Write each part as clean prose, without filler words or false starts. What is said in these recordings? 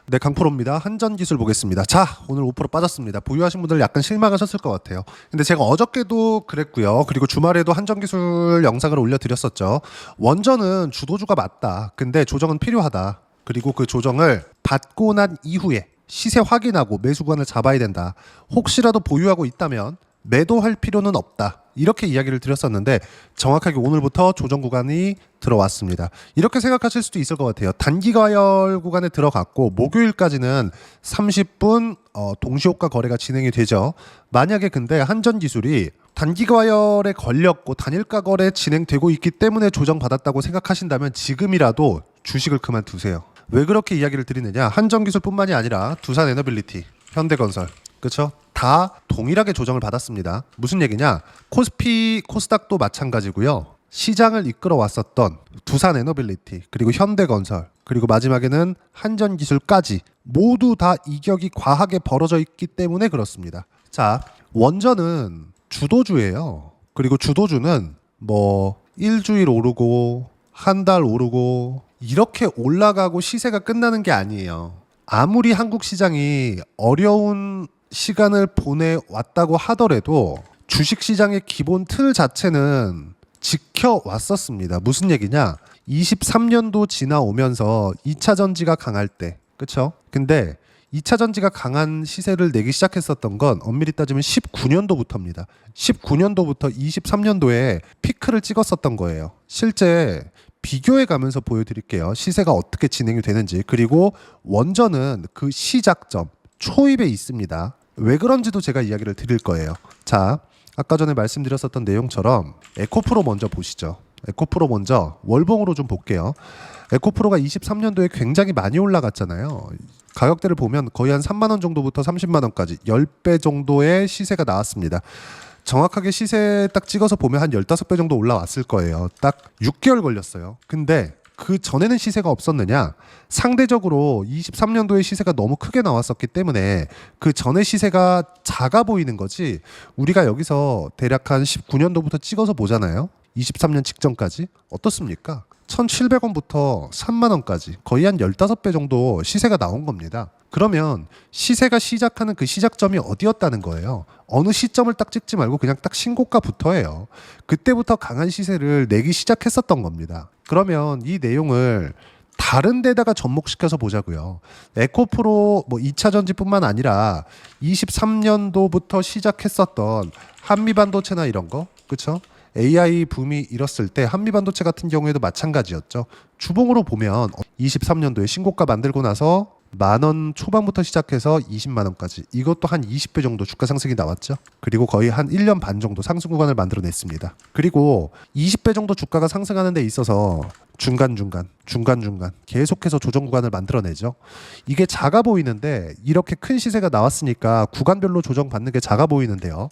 네, 강프로입니다. 한전기술 보겠습니다. 자, 오늘 5% 빠졌습니다. 보유하신 분들 약간 실망하셨을 것 같아요. 근데 제가 어저께도 그랬고요. 그리고 주말에도 한전기술 영상을 올려드렸었죠. 원전은 주도주가 맞다. 근데 조정은 필요하다. 그리고 그 조정을 받고 난 이후에 시세 확인하고 매수 구간을 잡아야 된다. 혹시라도 보유하고 있다면 매도할 필요는 없다. 이렇게 이야기를 드렸었는데 정확하게 오늘부터 조정 구간이 들어왔습니다. 이렇게 생각하실 수도 있을 것 같아요. 단기 과열 구간에 들어갔고 목요일까지는 30분 동시호가 거래가 진행이 되죠. 만약에 근데 한전기술이 단기 과열에 걸렸고 단일가 거래 진행되고 있기 때문에 조정받았다고 생각하신다면 지금이라도 주식을 그만두세요. 왜 그렇게 이야기를 드리느냐? 한전기술뿐만이 아니라 두산에너빌리티, 현대건설, 그렇죠? 다 동일하게 조정을 받았습니다. 무슨 얘기냐? 코스피, 코스닥도 마찬가지고요. 시장을 이끌어 왔었던 두산에너빌리티, 그리고 현대건설, 그리고 마지막에는 한전기술까지 모두 다 이격이 과하게 벌어져 있기 때문에 그렇습니다. 자, 원전은 주도주예요. 그리고 주도주는 뭐 일주일 오르고 한 달 오르고 이렇게 올라가고 시세가 끝나는 게 아니에요. 아무리 한국 시장이 어려운 시간을 보내왔다고 하더라도 주식시장의 기본 틀 자체는 지켜왔었습니다. 무슨 얘기냐? 23년도 지나오면서 2차 전지가 강할 때, 그쵸? 근데 2차 전지가 강한 시세를 내기 시작했었던 건 엄밀히 따지면 19년도부터입니다. 19년도부터 23년도에 피크를 찍었었던 거예요. 실제 비교해 가면서 보여드릴게요. 시세가 어떻게 진행이 되는지. 그리고 원전은 그 시작점, 초입에 있습니다. 왜 그런지도 제가 이야기를 드릴 거예요. 자, 아까 전에 말씀드렸었던 내용처럼 에코프로 먼저 보시죠. 에코프로 먼저 월봉으로 좀 볼게요. 에코프로가 23년도에 굉장히 많이 올라갔잖아요. 가격대를 보면 거의 한 3만 원 정도부터 30만 원까지 10배 정도의 시세가 나왔습니다. 정확하게 시세 딱 찍어서 보면 한 15배 정도 올라왔을 거예요. 딱 6개월 걸렸어요. 근데 그 전에는 시세가 없었느냐? 상대적으로 23년도에 시세가 너무 크게 나왔었기 때문에 그 전에 시세가 작아 보이는 거지. 우리가 여기서 대략 한 19년도부터 찍어서 보잖아요. 23년 직전까지 어떻습니까? 1,700원부터 3만 원까지 거의 한 15배 정도 시세가 나온 겁니다. 그러면 시세가 시작하는 그 시작점이 어디였다는 거예요? 어느 시점을 딱 찍지 말고 그냥 딱 신고가부터 해요. 그때부터 강한 시세를 내기 시작했었던 겁니다. 그러면 이 내용을 다른 데다가 접목시켜서 보자고요. 에코프로 뭐 2차 전지뿐만 아니라 23년도부터 시작했었던 한미반도체나 이런 거, 그렇죠? AI 붐이 일었을 때 한미반도체 같은 경우에도 마찬가지였죠. 주봉으로 보면 23년도에 신고가 만들고 나서 10,000원 초반부터 시작해서 20만 원까지, 이것도 한 20배 정도 주가 상승이 나왔죠. 그리고 거의 한 1년 반 정도 상승 구간을 만들어냈습니다. 그리고 20배 정도 주가가 상승하는 데 있어서 중간중간 계속해서 조정 구간을 만들어내죠. 이게 작아 보이는데 이렇게 큰 시세가 나왔으니까 구간별로 조정받는 게 작아 보이는데요.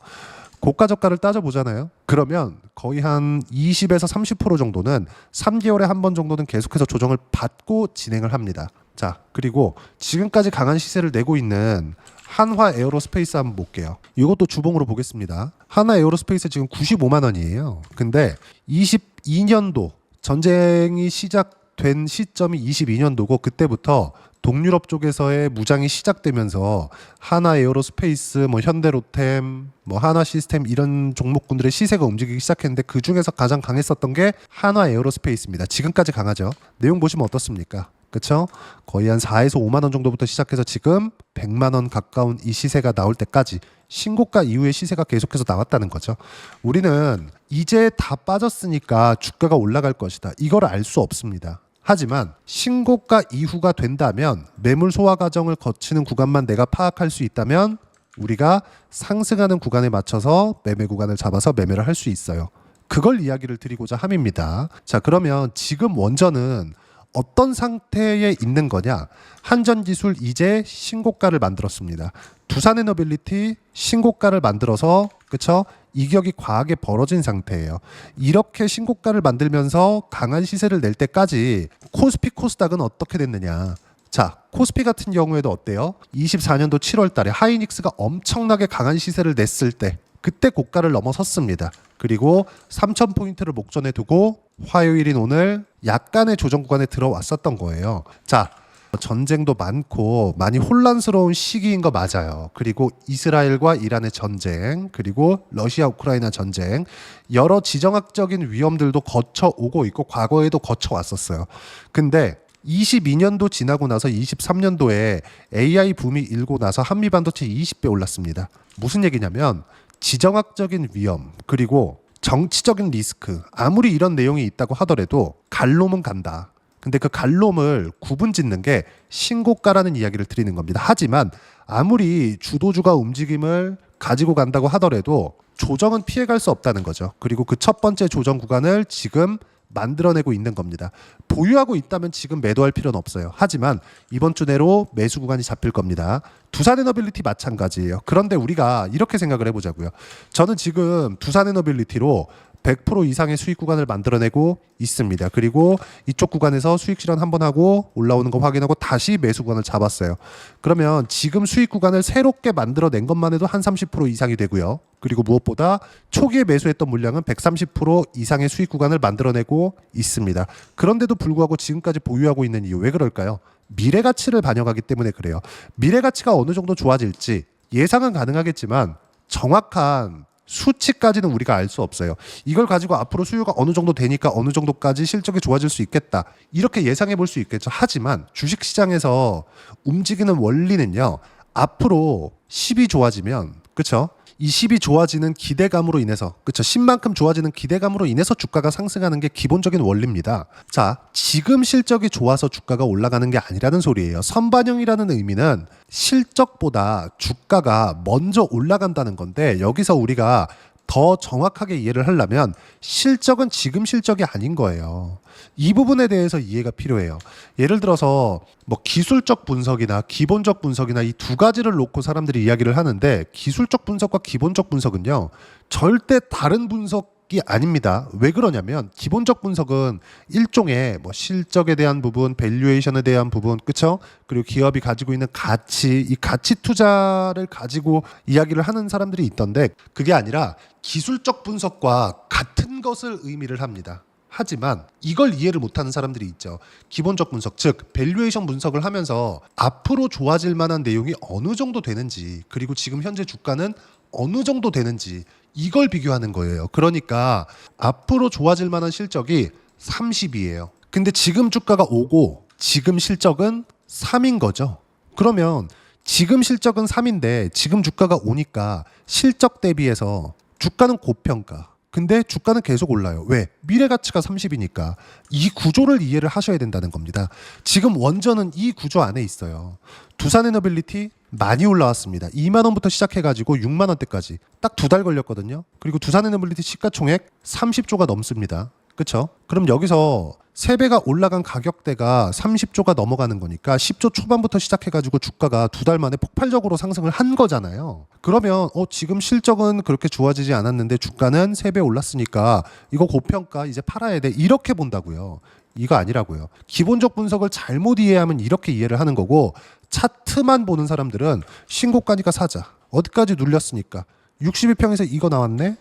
고가 저가를 따져보잖아요. 그러면 거의 한 20에서 30% 정도는 3개월에 한 번 정도는 계속해서 조정을 받고 진행을 합니다. 자, 그리고 지금까지 강한 시세를 내고 있는 한화 에어로스페이스 한번 볼게요. 이것도 주봉으로 보겠습니다. 한화 에어로스페이스 지금 95만 원이에요. 근데 22년도 전쟁이 시작된 시점이 22년도고 그때부터 동유럽 쪽에서의 무장이 시작되면서 하나 에어로스페이스, 뭐 현대로템, 뭐 하나 시스템 이런 종목군들의 시세가 움직이기 시작했는데 그 중에서 가장 강했었던 게 하나 에어로스페이스입니다. 지금까지 강하죠. 내용 보시면 어떻습니까? 그렇죠? 거의 한 4에서 5만 원 정도부터 시작해서 지금 100만 원 가까운 이 시세가 나올 때까지 신고가 이후에 시세가 계속해서 나왔다는 거죠. 우리는 이제 다 빠졌으니까 주가가 올라갈 것이다. 이걸 알 수 없습니다. 하지만 신고가 이후가 된다면 매물 소화 과정을 거치는 구간만 내가 파악할 수 있다면 우리가 상승하는 구간에 맞춰서 매매 구간을 잡아서 매매를 할 수 있어요. 그걸 이야기를 드리고자 함입니다. 자, 그러면 지금 원전은 어떤 상태에 있는 거냐? 한전기술 이제 신고가를 만들었습니다. 두산에너빌리티 신고가를 만들어서, 그쵸? 이격이 과하게 벌어진 상태예요. 이렇게 신고가를 만들면서 강한 시세를 낼 때까지 코스피 코스닥은 어떻게 됐느냐? 자, 코스피 같은 경우에도 어때요? 24년도 7월 달에 하이닉스가 엄청나게 강한 시세를 냈을 때 그때 고가를 넘어섰습니다. 그리고 3,000포인트를 목전에 두고 화요일인 오늘 약간의 조정 구간에 들어왔었던 거예요. 자, 전쟁도 많고 많이 혼란스러운 시기인 거 맞아요. 그리고 이스라엘과 이란의 전쟁, 그리고 러시아 우크라이나 전쟁, 여러 지정학적인 위험들도 거쳐오고 있고 과거에도 거쳐왔었어요. 근데 22년도 지나고 나서 23년도에 AI 붐이 일고 나서 한미 반도체 20배 올랐습니다. 무슨 얘기냐면 지정학적인 위험, 그리고 정치적인 리스크, 아무리 이런 내용이 있다고 하더라도 갈놈은 간다. 근데 그 갈놈을 구분 짓는 게 신고가라는 이야기를 드리는 겁니다. 하지만 아무리 주도주가 움직임을 가지고 간다고 하더라도 조정은 피해갈 수 없다는 거죠. 그리고 그 첫 번째 조정 구간을 지금 만들어내고 있는 겁니다. 보유하고 있다면 지금 매도할 필요는 없어요. 하지만 이번 주 내로 매수 구간이 잡힐 겁니다. 두산에너빌리티 마찬가지예요. 그런데 우리가 이렇게 생각을 해보자고요. 저는 지금 두산에너빌리티로 100% 이상의 수익 구간을 만들어내고 있습니다. 그리고 이쪽 구간에서 수익 실현 한번 하고 올라오는 거 확인하고 다시 매수 구간을 잡았어요. 그러면 지금 수익 구간을 새롭게 만들어낸 것만 해도 한 30% 이상이 되고요. 그리고 무엇보다 초기에 매수했던 물량은 130% 이상의 수익 구간을 만들어내고 있습니다. 그런데도 불구하고 지금까지 보유하고 있는 이유 왜 그럴까요? 미래 가치를 반영하기 때문에 그래요. 미래 가치가 어느 정도 좋아질지 예상은 가능하겠지만 정확한 수치까지는 우리가 알 수 없어요. 이걸 가지고 앞으로 수요가 어느 정도 되니까 어느 정도까지 실적이 좋아질 수 있겠다. 이렇게 예상해 볼 수 있겠죠. 하지만 주식시장에서 움직이는 원리는요. 앞으로 10이 좋아지면 그렇죠? 이 10이 좋아지는 기대감으로 인해서 그렇죠? 10만큼 좋아지는 기대감으로 인해서 주가가 상승하는 게 기본적인 원리입니다. 자, 지금 실적이 좋아서 주가가 올라가는 게 아니라는 소리예요. 선반영이라는 의미는 실적보다 주가가 먼저 올라간다는 건데 여기서 우리가 더 정확하게 이해를 하려면 실적은 지금 실적이 아닌 거예요. 이 부분에 대해서 이해가 필요해요. 예를 들어서 뭐 기술적 분석이나 기본적 분석이나 이 두 가지를 놓고 사람들이 이야기를 하는데 기술적 분석과 기본적 분석은요. 절대 다른 분석이 아닙니다. 왜 그러냐면 기본적 분석은 일종의 뭐 실적에 대한 부분, 밸류에이션에 대한 부분, 그렇죠? 그리고 기업이 가지고 있는 가치, 이 가치 투자를 가지고 이야기를 하는 사람들이 있던데 그게 아니라 기술적 분석과 같은 것을 의미를 합니다. 하지만 이걸 이해를 못하는 사람들이 있죠. 기본적 분석, 즉 밸류에이션 분석을 하면서 앞으로 좋아질 만한 내용이 어느 정도 되는지 그리고 지금 현재 주가는 어느 정도 되는지 이걸 비교하는 거예요. 그러니까 앞으로 좋아질 만한 실적이 30이에요. 근데 지금 주가가 5고 지금 실적은 3인 거죠. 그러면 지금 실적은 3인데 지금 주가가 5니까 실적 대비해서 주가는 고평가. 근데 주가는 계속 올라요. 왜? 미래 가치가 30이니까. 이 구조를 이해를 하셔야 된다는 겁니다. 지금 원전은 이 구조 안에 있어요. 두산에너빌리티 많이 올라왔습니다. 2만 원부터 시작해가지고 6만 원대까지 딱 2달 걸렸거든요. 그리고 두산에너빌리티 시가총액 30조가 넘습니다. 그렇죠? 그럼 여기서 3배가 올라간 가격대가 30조가 넘어가는 거니까 10조 초반부터 시작해가지고 주가가 2달 만에 폭발적으로 상승을 한 거잖아요. 그러면 지금 실적은 그렇게 좋아지지 않았는데 주가는 3배 올랐으니까 이거 고평가 이제 팔아야 돼 이렇게 본다고요. 이거 아니라고요. 기본적 분석을 잘못 이해하면 이렇게 이해를 하는 거고 차트만 보는 사람들은 신고가니까 사자. 어디까지 눌렸으니까 62평에서 이거 나왔네.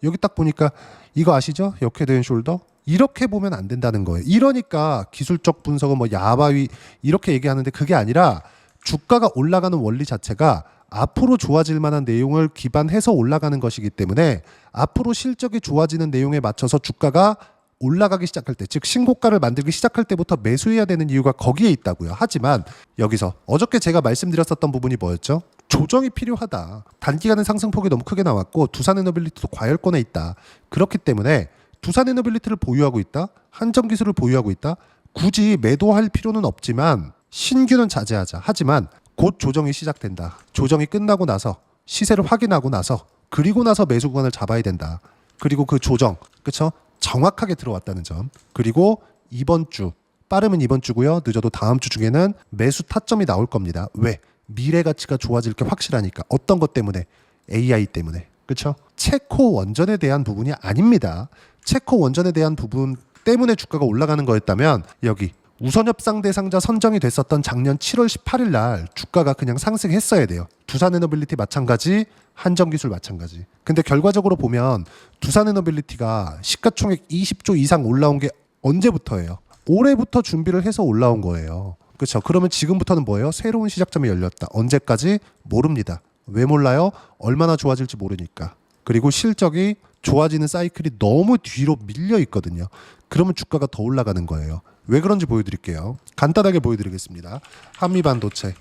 여기 딱 보니까 이거 아시죠? 역헤드 앤 숄더? 이렇게 보면 안 된다는 거예요. 이러니까 기술적 분석은 뭐 야바위 이렇게 얘기하는데 그게 아니라 주가가 올라가는 원리 자체가 앞으로 좋아질 만한 내용을 기반해서 올라가는 것이기 때문에 앞으로 실적이 좋아지는 내용에 맞춰서 주가가 올라가기 시작할 때, 즉 신고가를 만들기 시작할 때부터 매수해야 되는 이유가 거기에 있다고요. 하지만 여기서 어저께 제가 말씀드렸었던 부분이 뭐였죠? 조정이 필요하다. 단기간의 상승폭이 너무 크게 나왔고 두산에너빌리티도 과열권에 있다. 그렇기 때문에 두산에너빌리티를 보유하고 있다. 한정기술을 보유하고 있다. 굳이 매도할 필요는 없지만 신규는 자제하자. 하지만 곧 조정이 시작된다. 조정이 끝나고 나서 시세를 확인하고 나서 그리고 나서 매수 구간을 잡아야 된다. 그리고 그 조정, 그렇죠? 정확하게 들어왔다는 점. 그리고 이번 주, 빠르면 이번 주고요. 늦어도 다음 주 중에는 매수 타점이 나올 겁니다. 왜? 미래 가치가 좋아질 게 확실하니까. 어떤 것 때문에? AI 때문에. 그렇죠? 체코 원전에 대한 부분이 아닙니다. 체코 원전에 대한 부분 때문에 주가가 올라가는 거였다면 여기 우선협상 대상자 선정이 됐었던 작년 7월 18일 날 주가가 그냥 상승했어야 돼요. 두산에너빌리티 마찬가지, 한정기술 마찬가지. 근데 결과적으로 보면 두산에너빌리티가 시가총액 20조 이상 올라온 게 언제부터예요? 올해부터 준비를 해서 올라온 거예요. 그렇죠. 그러면 지금부터는 뭐예요? 새로운 시작점이 열렸다. 언제까지? 모릅니다. 왜 몰라요? 얼마나 좋아질지 모르니까. 그리고 실적이 좋아지는 사이클이 너무 뒤로 밀려 있거든요. 그러면 주가가 더 올라가는 거예요. 왜 그런지 보여드릴게요. 간단하게 보여드리겠습니다. 한미반도체.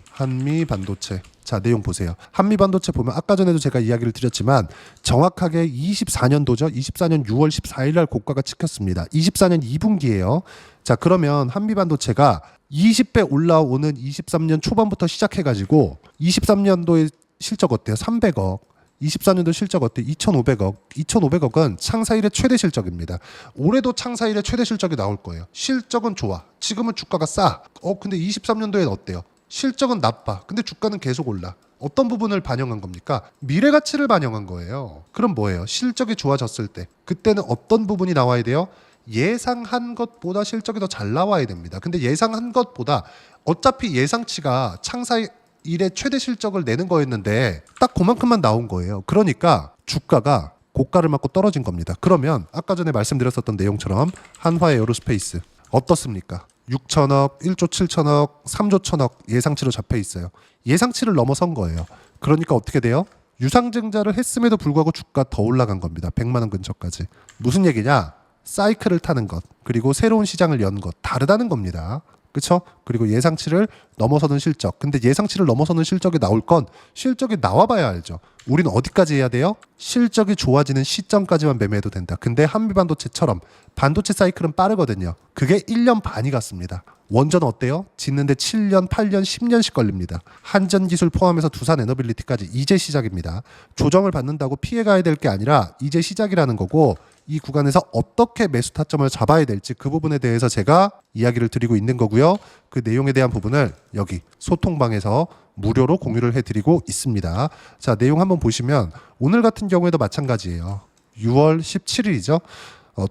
자, 내용 보세요. 한미반도체 보면 아까 전에도 제가 이야기를 드렸지만 정확하게 24년도죠. 24년 6월 14일 날 고가가 찍혔습니다. 24년 2분기예요. 자, 그러면 한미반도체가 20배 올라오는 23년 초반부터 시작해가지고 23년도에 실적 어때요? 300억. 24년도 실적 어때? 2,500억. 2,500억은 창사 이래 최대 실적입니다. 올해도 창사 이래 최대 실적이 나올 거예요. 실적은 좋아. 지금은 주가가 싸. 근데 23년도엔 어때요? 실적은 나빠. 근데 주가는 계속 올라. 어떤 부분을 반영한 겁니까? 미래 가치를 반영한 거예요. 그럼 뭐예요? 실적이 좋아졌을 때 그때는 어떤 부분이 나와야 돼요? 예상한 것보다 실적이 더 잘 나와야 됩니다. 근데 예상한 것보다 어차피 예상치가 창사 일의 최대 실적을 내는 거였는데 딱 그만큼만 나온 거예요. 그러니까 주가가 고가를 맞고 떨어진 겁니다. 그러면 아까 전에 말씀드렸었던 내용처럼 한화 에어로스페이스 어떻습니까? 6천억, 1조 7천억, 3조 1천억 예상치로 잡혀 있어요. 예상치를 넘어선 거예요. 그러니까 어떻게 돼요? 유상증자를 했음에도 불구하고 주가 더 올라간 겁니다. 100만 원 근처까지. 무슨 얘기냐? 사이클을 타는 것, 그리고 새로운 시장을 연 것, 다르다는 겁니다. 그렇죠? 그리고 예상치를 넘어서는 실적. 근데 예상치를 넘어서는 실적이 나올 건 실적이 나와봐야 알죠. 우리는 어디까지 해야 돼요? 실적이 좋아지는 시점까지만 매매해도 된다. 근데 한미반도체처럼 반도체 사이클은 빠르거든요. 그게 1년 반이 갔습니다. 원전은 어때요? 짓는데 7년, 8년, 10년씩 걸립니다. 한전기술 포함해서 두산에너빌리티까지 이제 시작입니다. 조정을 받는다고 피해가야 될 게 아니라 이제 시작이라는 거고 이 구간에서 어떻게 매수 타점을 잡아야 될지 그 부분에 대해서 제가 이야기를 드리고 있는 거고요. 그 내용에 대한 부분을 여기 소통방에서 무료로 공유를 해드리고 있습니다. 자, 내용 한번 보시면 오늘 같은 경우에도 마찬가지예요. 6월 17일이죠.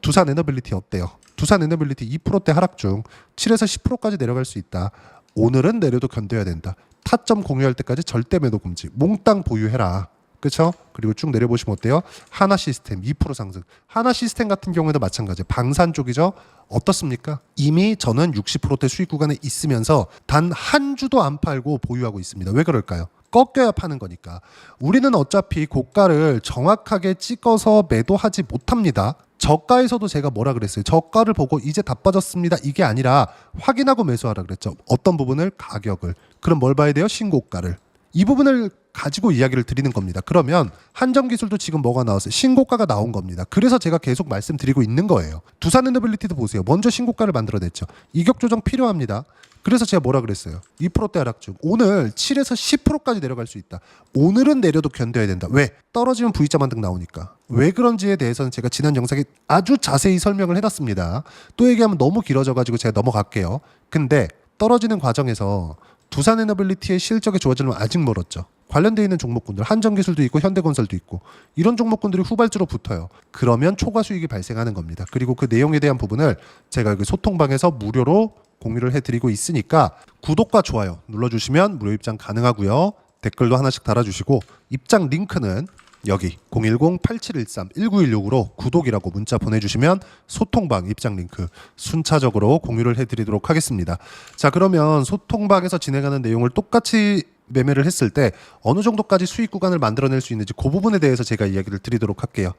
두산에너빌리티 어때요? 두산에너빌리티 2%대 하락 중 7에서 10%까지 내려갈 수 있다. 오늘은 내려도 견뎌야 된다. 타점 공유할 때까지 절대 매도 금지. 몽땅 보유해라. 그렇죠? 그리고 쭉 내려보시면 어때요? 하나시스템 2% 상승. 하나시스템 같은 경우에도 마찬가지예요. 방산 쪽이죠. 어떻습니까? 이미 저는 60%대 수익 구간에 있으면서 단 한 주도 안 팔고 보유하고 있습니다. 왜 그럴까요? 꺾여야 파는 거니까. 우리는 어차피 고가를 정확하게 찍어서 매도하지 못합니다. 저가에서도 제가 뭐라 그랬어요? 저가를 보고 이제 다 빠졌습니다. 이게 아니라 확인하고 매수하라 그랬죠. 어떤 부분을? 가격을. 그럼 뭘 봐야 돼요? 신고가를. 이 부분을 가지고 이야기를 드리는 겁니다. 그러면 한전기술도 지금 뭐가 나왔어요? 신고가가 나온 겁니다. 그래서 제가 계속 말씀드리고 있는 거예요. 두산에너빌리티도 보세요. 먼저 신고가를 만들어냈죠. 이격 조정 필요합니다. 그래서 제가 뭐라 그랬어요? 2%대 하락 중 오늘 7에서 10%까지 내려갈 수 있다. 오늘은 내려도 견뎌야 된다. 왜? 떨어지면 V자 반등 나오니까. 왜 그런지에 대해서는 제가 지난 영상에 아주 자세히 설명을 해놨습니다. 또 얘기하면 너무 길어져가지고 제가 넘어갈게요. 근데 떨어지는 과정에서 두산에너빌리티의 실적이 좋아지려면 아직 멀었죠. 관련되어 있는 종목군들 한전기술도 있고 현대건설도 있고 이런 종목군들이 후발주로 붙어요. 그러면 초과 수익이 발생하는 겁니다. 그리고 그 내용에 대한 부분을 제가 여기 소통방에서 무료로 공유를 해드리고 있으니까 구독과 좋아요 눌러주시면 무료 입장 가능하고요. 댓글도 하나씩 달아주시고 입장 링크는 여기 010-8713-1916으로 구독이라고 문자 보내주시면 소통방 입장 링크 순차적으로 공유를 해드리도록 하겠습니다. 자, 그러면 소통방에서 진행하는 내용을 똑같이 매매를 했을 때 어느 정도까지 수익 구간을 만들어낼 수 있는지 그 부분에 대해서 제가 이야기를 드리도록 할게요.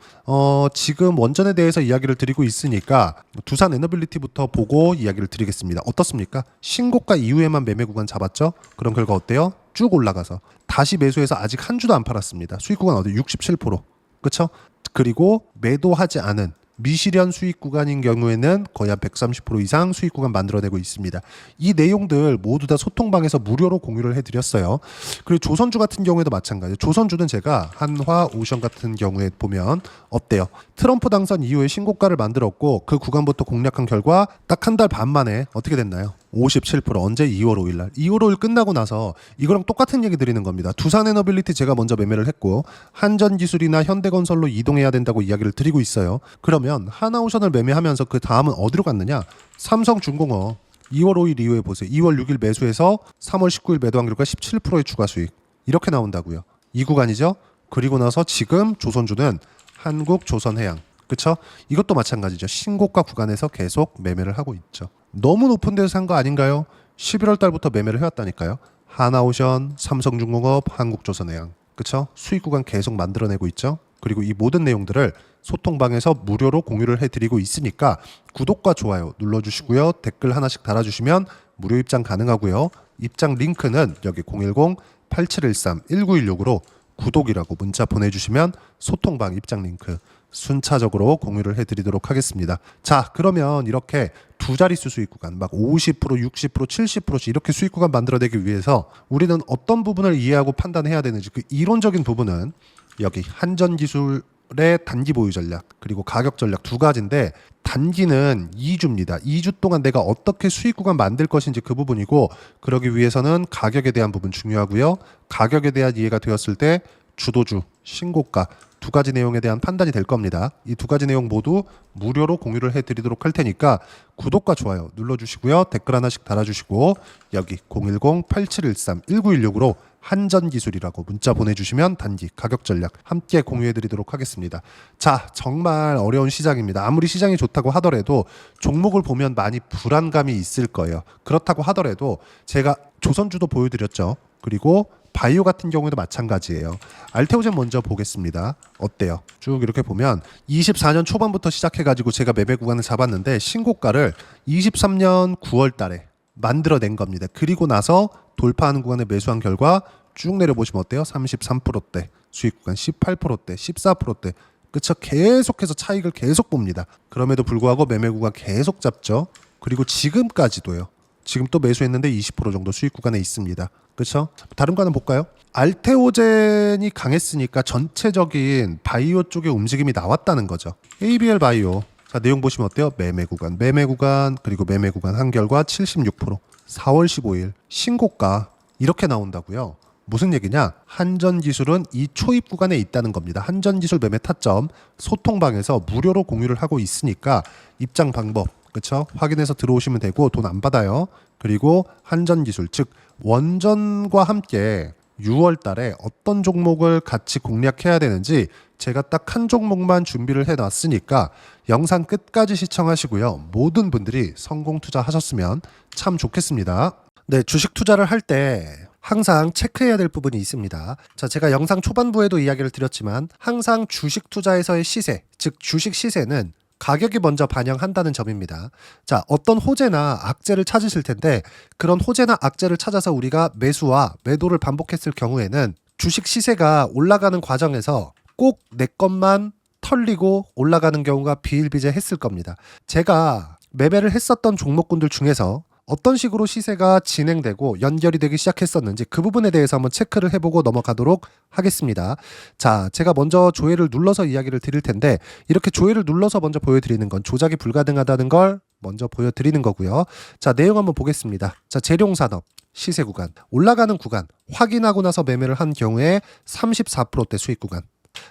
지금 원전에 대해서 이야기를 드리고 있으니까 두산에너빌리티부터 보고 이야기를 드리겠습니다. 어떻습니까? 신고가 이후에만 매매 구간 잡았죠? 그런 결과 어때요? 쭉 올라가서 다시 매수해서 아직 한 주도 안 팔았습니다. 수익 구간 어디? 67%. 그렇죠? 그리고 매도하지 않은 미실현 수익 구간인 경우에는 거의 한 130% 이상 수익 구간 만들어내고 있습니다. 이 내용들 모두 다 소통방에서 무료로 공유를 해드렸어요. 그리고 조선주 같은 경우에도 마찬가지예요. 조선주는 제가 한화, 오션 같은 경우에 보면 어때요? 트럼프 당선 이후에 신고가를 만들었고 그 구간부터 공략한 결과 딱 한 달 반 만에 어떻게 됐나요? 57% 언제? 2월 5일 날. 2월 5일 끝나고 나서 이거랑 똑같은 얘기 드리는 겁니다. 두산에너빌리티 제가 먼저 매매를 했고 한전기술이나 현대건설로 이동해야 된다고 이야기를 드리고 있어요. 그러면 하나오션을 매매하면서 그 다음은 어디로 갔느냐? 삼성중공업 2월 5일 이후에 보세요. 2월 6일 매수해서 3월 19일 매도한 결과 17%의 추가 수익. 이렇게 나온다고요. 이 구간이죠. 그리고 나서 지금 조선주는 한국조선해양. 그렇죠? 이것도 마찬가지죠. 신고가 구간에서 계속 매매를 하고 있죠. 너무 높은 데서 산 거 아닌가요? 11월 달부터 매매를 해왔다니까요. 하나오션, 삼성중공업, 한국조선해양. 그쵸? 수익 구간 계속 만들어내고 있죠. 그리고 이 모든 내용들을 소통방에서 무료로 공유를 해드리고 있으니까 구독과 좋아요 눌러주시고요. 댓글 하나씩 달아주시면 무료 입장 가능하고요. 입장 링크는 여기 010-8713-1916으로 구독이라고 문자 보내주시면 소통방 입장 링크 순차적으로 공유를 해드리도록 하겠습니다. 자, 그러면 이렇게 두 자릿수 수익 구간 막 50%, 60%, 70%씩 이렇게 수익 구간 만들어내기 위해서 우리는 어떤 부분을 이해하고 판단해야 되는지 그 이론적인 부분은 여기 한전기술의 단기 보유 전략 그리고 가격 전략 두 가지인데 단기는 2주입니다. 2주 동안 내가 어떻게 수익 구간 만들 것인지 그 부분이고 그러기 위해서는 가격에 대한 부분 중요하고요. 가격에 대한 이해가 되었을 때 주도주, 신고가 두 가지 내용에 대한 판단이 될 겁니다. 이 두 가지 내용 모두 무료로 공유를 해드리도록 할 테니까 구독과 좋아요 눌러주시고요. 댓글 하나씩 달아주시고 여기 010-8713-1916으로 한전기술이라고 문자 보내주시면 단기 가격 전략 함께 공유해드리도록 하겠습니다. 자, 정말 어려운 시장입니다. 아무리 시장이 좋다고 하더라도 종목을 보면 많이 불안감이 있을 거예요. 그렇다고 하더라도 제가 조선주도 보여드렸죠. 그리고 바이오 같은 경우에도 마찬가지예요. 알테오젠 먼저 보겠습니다. 어때요? 쭉 이렇게 보면 24년 초반부터 시작해가지고 제가 매매 구간을 잡았는데 신고가를 23년 9월 달에 만들어낸 겁니다. 그리고 나서 돌파하는 구간에 매수한 결과 쭉 내려보시면 어때요? 33%대, 수익 구간 18%대, 14%대. 그쵸? 계속해서 차익을 계속 봅니다. 그럼에도 불구하고 매매 구간 계속 잡죠. 그리고 지금까지도요. 지금 또 매수했는데 20% 정도 수익 구간에 있습니다. 그렇죠? 다른 거 하나 볼까요? 알테오젠이 강했으니까 전체적인 바이오 쪽의 움직임이 나왔다는 거죠. ABL 바이오. 자, 내용 보시면 어때요? 매매 구간, 그리고 매매 구간 한결과 76%, 4월 15일 신고가 이렇게 나온다고요. 무슨 얘기냐? 한전기술은 이 초입 구간에 있다는 겁니다. 한전기술 매매 타점 소통방에서 무료로 공유를 하고 있으니까 입장 방법 그렇죠? 확인해서 들어오시면 되고 돈 안 받아요. 그리고 한전기술 즉 원전과 함께 6월 달에 어떤 종목을 같이 공략해야 되는지 제가 딱 한 종목만 준비를 해놨으니까 영상 끝까지 시청하시고요. 모든 분들이 성공 투자하셨으면 참 좋겠습니다. 네, 주식 투자를 할 때 항상 체크해야 될 부분이 있습니다. 자, 제가 영상 초반부에도 이야기를 드렸지만 항상 주식 투자에서의 시세, 즉 주식 시세는 가격이 먼저 반영한다는 점입니다. 자, 어떤 호재나 악재를 찾으실 텐데 그런 호재나 악재를 찾아서 우리가 매수와 매도를 반복했을 경우에는 주식 시세가 올라가는 과정에서 꼭 내 것만 털리고 올라가는 경우가 비일비재했을 겁니다. 제가 매매를 했었던 종목군들 중에서 어떤 식으로 시세가 진행되고 연결이 되기 시작했었는지 그 부분에 대해서 한번 체크를 해보고 넘어가도록 하겠습니다. 자, 제가 먼저 조회를 눌러서 이야기를 드릴 텐데 이렇게 조회를 눌러서 먼저 보여드리는 건 조작이 불가능하다는 걸 먼저 보여드리는 거고요. 자, 내용 한번 보겠습니다. 자, 재룡산업 시세 구간 올라가는 구간 확인하고 나서 매매를 한 경우에 34%대 수익 구간.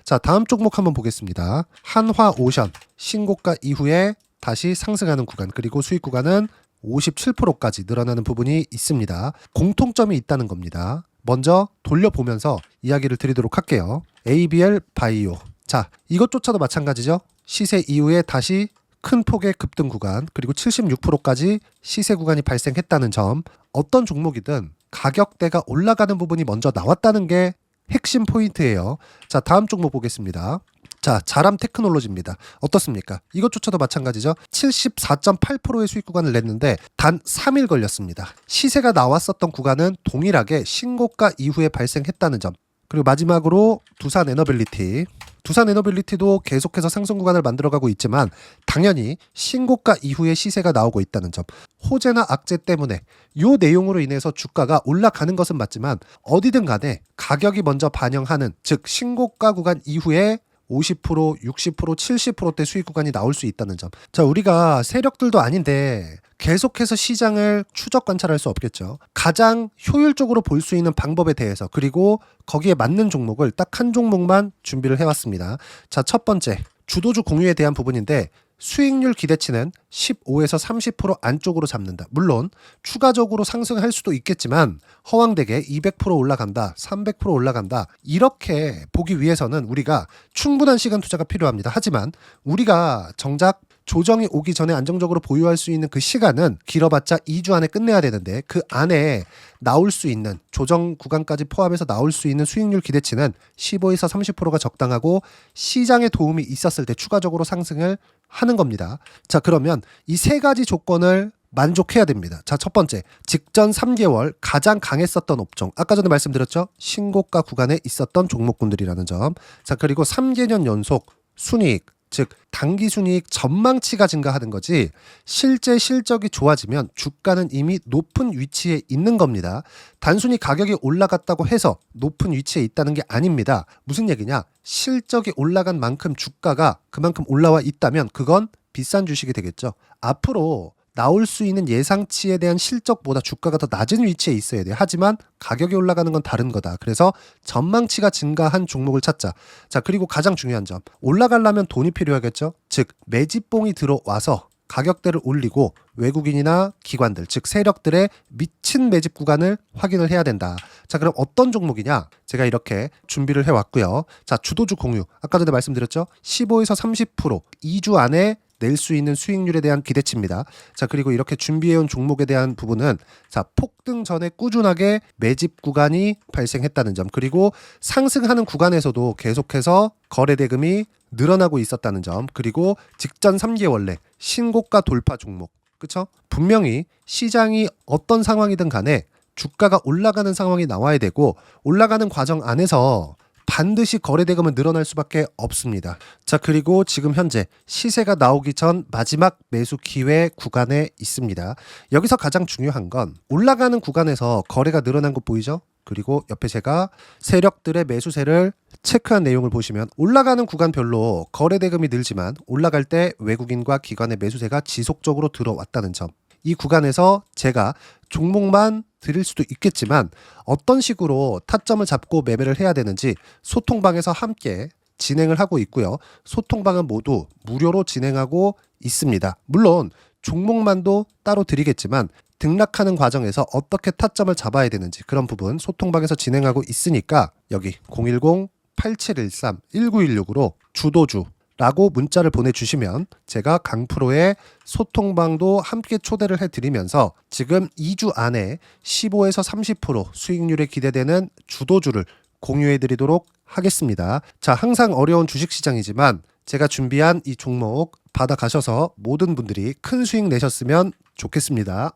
자, 다음 종목 한번 보겠습니다. 한화오션 신고가 이후에 다시 상승하는 구간 그리고 수익 구간은 57%까지 늘어나는 부분이 있습니다. 공통점이 있다는 겁니다. 먼저 돌려보면서 이야기를 드리도록 할게요. ABL 바이오. 자, 이것조차도 마찬가지죠. 시세 이후에 다시 큰 폭의 급등 구간 그리고 76%까지 시세 구간이 발생했다는 점. 어떤 종목이든 가격대가 올라가는 부분이 먼저 나왔다는 게 핵심 포인트예요. 자, 다음 종목 보겠습니다. 자, 자람 테크놀로지입니다. 어떻습니까? 이것조차도 마찬가지죠. 74.8%의 수익 구간을 냈는데 단 3일 걸렸습니다. 시세가 나왔었던 구간은 동일하게 신고가 이후에 발생했다는 점. 그리고 마지막으로 두산 에너빌리티. 두산 에너빌리티도 계속해서 상승 구간을 만들어가고 있지만 당연히 신고가 이후에 시세가 나오고 있다는 점. 호재나 악재 때문에 이 내용으로 인해서 주가가 올라가는 것은 맞지만 어디든 간에 가격이 먼저 반영하는 즉 신고가 구간 이후에 50%, 60%, 70%대 수익 구간이 나올 수 있다는 점. 자, 우리가 세력들도 아닌데 계속해서 시장을 추적 관찰할 수 없겠죠. 가장 효율적으로 볼 수 있는 방법에 대해서 그리고 거기에 맞는 종목을 딱 한 종목만 준비를 해왔습니다. 자, 첫 번째 주도주 공유에 대한 부분인데 수익률 기대치는 15에서 30% 안쪽으로 잡는다. 물론 추가적으로 상승할 수도 있겠지만 허황되게 200% 올라간다, 300% 올라간다. 이렇게 보기 위해서는 우리가 충분한 시간 투자가 필요합니다. 하지만 우리가 정작 조정이 오기 전에 안정적으로 보유할 수 있는 그 시간은 길어봤자 2주 안에 끝내야 되는데 그 안에 나올 수 있는 조정 구간까지 포함해서 나올 수 있는 수익률 기대치는 15에서 30%가 적당하고 시장에 도움이 있었을 때 추가적으로 상승을 하는 겁니다. 자, 그러면 이 세 가지 조건을 만족해야 됩니다. 자, 첫 번째, 직전 3개월 가장 강했었던 업종. 아까 전에 말씀드렸죠? 신고가 구간에 있었던 종목군들이라는 점. 자, 그리고 3개년 연속 순이익, 즉 단기 순이익 전망치가 증가하는 거지 실제 실적이 좋아지면 주가는 이미 높은 위치에 있는 겁니다. 단순히 가격이 올라갔다고 해서 높은 위치에 있다는 게 아닙니다. 무슨 얘기냐? 실적이 올라간 만큼 주가가 그만큼 올라와 있다면 그건 비싼 주식이 되겠죠. 앞으로 나올 수 있는 예상치에 대한 실적보다 주가가 더 낮은 위치에 있어야 돼요. 하지만 가격이 올라가는 건 다른 거다. 그래서 전망치가 증가한 종목을 찾자. 자, 그리고 가장 중요한 점. 올라가려면 돈이 필요하겠죠. 즉 매집봉이 들어와서 가격대를 올리고 외국인이나 기관들, 즉 세력들의 미친 매집 구간을 확인을 해야 된다. 자, 그럼 어떤 종목이냐? 제가 이렇게 준비를 해왔고요. 자, 주도주 공유. 아까 전에 말씀드렸죠. 15에서 30% 2주 안에 낼 수 있는 수익률에 대한 기대치입니다. 자, 그리고 이렇게 준비해온 종목에 대한 부분은 자, 폭등 전에 꾸준하게 매집 구간이 발생했다는 점, 그리고 상승하는 구간에서도 계속해서 거래 대금이 늘어나고 있었다는 점, 그리고 직전 3개월 내 신고가 돌파 종목. 그렇죠? 분명히 시장이 어떤 상황이든 간에 주가가 올라가는 상황이 나와야 되고 올라가는 과정 안에서 반드시 거래 대금은 늘어날 수밖에 없습니다. 자, 그리고 지금 현재 시세가 나오기 전 마지막 매수 기회 구간에 있습니다. 여기서 가장 중요한 건 올라가는 구간에서 거래가 늘어난 거 보이죠? 그리고 옆에 제가 세력들의 매수세를 체크한 내용을 보시면 올라가는 구간별로 거래 대금이 늘지만 올라갈 때 외국인과 기관의 매수세가 지속적으로 들어왔다는 점. 이 구간에서 제가 종목만 드릴 수도 있겠지만 어떤 식으로 타점을 잡고 매매를 해야 되는지 소통방에서 함께 진행을 하고 있고요. 소통방은 모두 무료로 진행하고 있습니다. 물론 종목만도 따로 드리겠지만 등락하는 과정에서 어떻게 타점을 잡아야 되는지 그런 부분 소통방에서 진행하고 있으니까 여기 010-8713-1916으로 주도주 라고 문자를 보내주시면 제가 강프로의 소통방도 함께 초대를 해드리면서 지금 2주 안에 15에서 30% 수익률에 기대되는 주도주를 공유해드리도록 하겠습니다. 자, 항상 어려운 주식시장이지만 제가 준비한 이 종목 받아가셔서 모든 분들이 큰 수익 내셨으면 좋겠습니다.